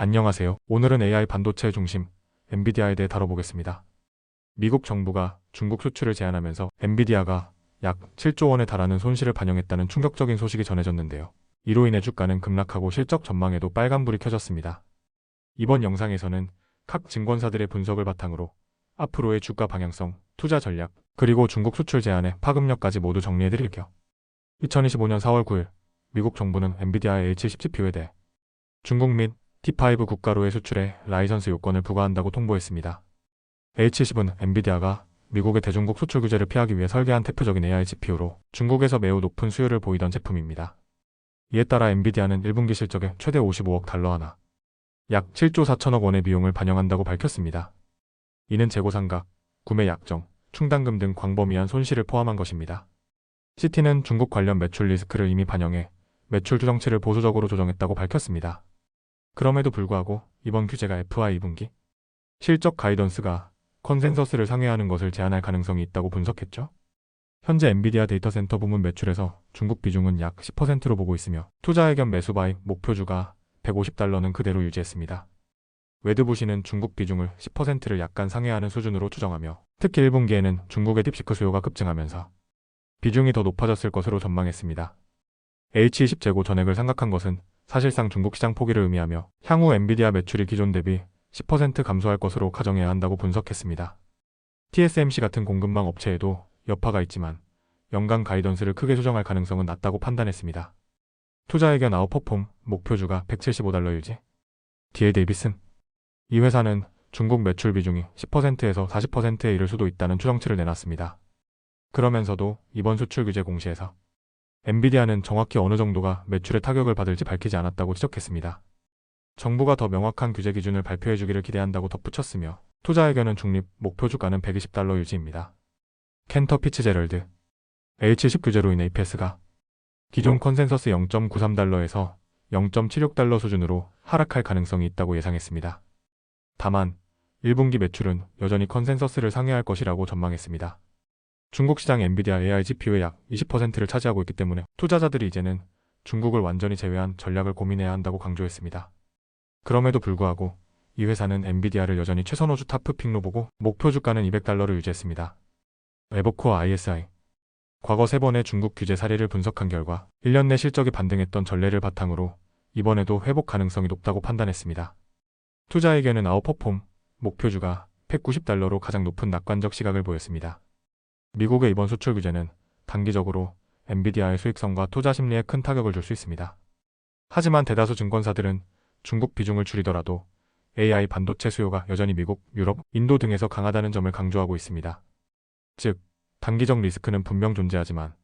안녕하세요. 오늘은 AI 반도체 중심 엔비디아에 대해 다뤄보겠습니다. 미국 정부가 중국 수출을 제한하면서 엔비디아가 약 7조 원에 달하는 손실을 반영했다는 충격적인 소식이 전해졌는데요. 이로 인해 주가는 급락하고 실적 전망에도 빨간불이 켜졌습니다. 이번 영상에서는 각 증권사들의 분석을 바탕으로 앞으로의 주가 방향성, 투자 전략, 그리고 중국 수출 제한의 파급력까지 모두 정리해드릴게요. 2025년 4월 9일 미국 정부는 엔비디아의 H10 GPU에 대해 중국 및 T5 국가로의 수출에 라이선스 요건을 부과한다고 통보했습니다. H10은 엔비디아가 미국의 대중국 수출 규제를 피하기 위해 설계한 대표적인 AI GPU로 중국에서 매우 높은 수요를 보이던 제품입니다. 이에 따라 엔비디아는 1분기 실적에 최대 55억 달러 하나, 약 7조 4천억 원의 비용을 반영한다고 밝혔습니다. 이는 재고 상각, 구매 약정, 충당금 등 광범위한 손실을 포함한 것입니다. CT는 중국 관련 매출 리스크를 이미 반영해 매출 추정치를 보수적으로 조정했다고 밝혔습니다. 그럼에도 불구하고 이번 규제가 FY 2분기 실적 가이던스가 컨센서스를 상회하는 것을 제한할 가능성이 있다고 분석했죠. 현재 엔비디아 데이터센터 부문 매출에서 중국 비중은 약 10%로 보고 있으며 투자 의견 매수 바이 목표주가 150달러는 그대로 유지했습니다. 웨드부시는 중국 비중을 10%를 약간 상회하는 수준으로 추정하며 특히 1분기에는 중국의 딥시크 수요가 급증하면서 비중이 더 높아졌을 것으로 전망했습니다. H20 재고 전액을 상각한 것은 사실상 중국 시장 포기를 의미하며 향후 엔비디아 매출이 기존 대비 10% 감소할 것으로 가정해야 한다고 분석했습니다. TSMC 같은 공급망 업체에도 여파가 있지만 연간 가이던스를 크게 조정할 가능성은 낮다고 판단했습니다. 투자 의견 아웃퍼폼 목표주가 175달러 유지. DA 데이비슨 이 회사는 중국 매출 비중이 10%에서 40%에 이를 수도 있다는 추정치를 내놨습니다. 그러면서도 이번 수출 규제 공시에서 엔비디아는 정확히 어느 정도가 매출에 타격을 받을지 밝히지 않았다고 지적했습니다. 정부가 더 명확한 규제 기준을 발표해주기를 기대한다고 덧붙였으며 투자 의견은 중립, 목표 주가는 120달러 유지입니다. 켄터 피츠제럴드 H10 규제로 인해 EPS가 기존 컨센서스 0.93달러에서 0.76달러 수준으로 하락할 가능성이 있다고 예상했습니다. 다만 1분기 매출은 여전히 컨센서스를 상회할 것이라고 전망했습니다. 중국 시장 엔비디아 AI GPU의 약 20%를 차지하고 있기 때문에 투자자들이 이제는 중국을 완전히 제외한 전략을 고민해야 한다고 강조했습니다. 그럼에도 불구하고 이 회사는 엔비디아를 여전히 최선 호주 탑픽로 보고 목표 주가는 200달러를 유지했습니다. 에버코어 ISI 과거 3번의 중국 규제 사례를 분석한 결과 1년 내 실적이 반등했던 전례를 바탕으로 이번에도 회복 가능성이 높다고 판단했습니다. 투자 의견은 아웃퍼폼 목표주가 190달러로 가장 높은 낙관적 시각을 보였습니다. 미국의 이번 수출 규제는 단기적으로 엔비디아의 수익성과 투자 심리에 큰 타격을 줄 수 있습니다. 하지만 대다수 증권사들은 중국 비중을 줄이더라도 AI 반도체 수요가 여전히 미국, 유럽, 인도 등에서 강하다는 점을 강조하고 있습니다. 즉, 단기적 리스크는 분명 존재하지만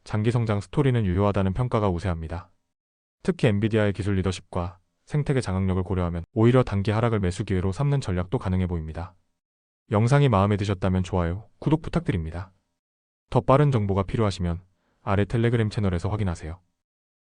장기 성장 스토리는 유효하다는 평가가 우세합니다. 특히 엔비디아의 기술 리더십과 생태계 장악력을 고려하면 오히려 단기 하락을 매수 기회로 삼는 전략도 가능해 보입니다. 영상이 마음에 드셨다면 좋아요, 구독 부탁드립니다. 더 빠른 정보가 필요하시면 아래 텔레그램 채널에서 확인하세요.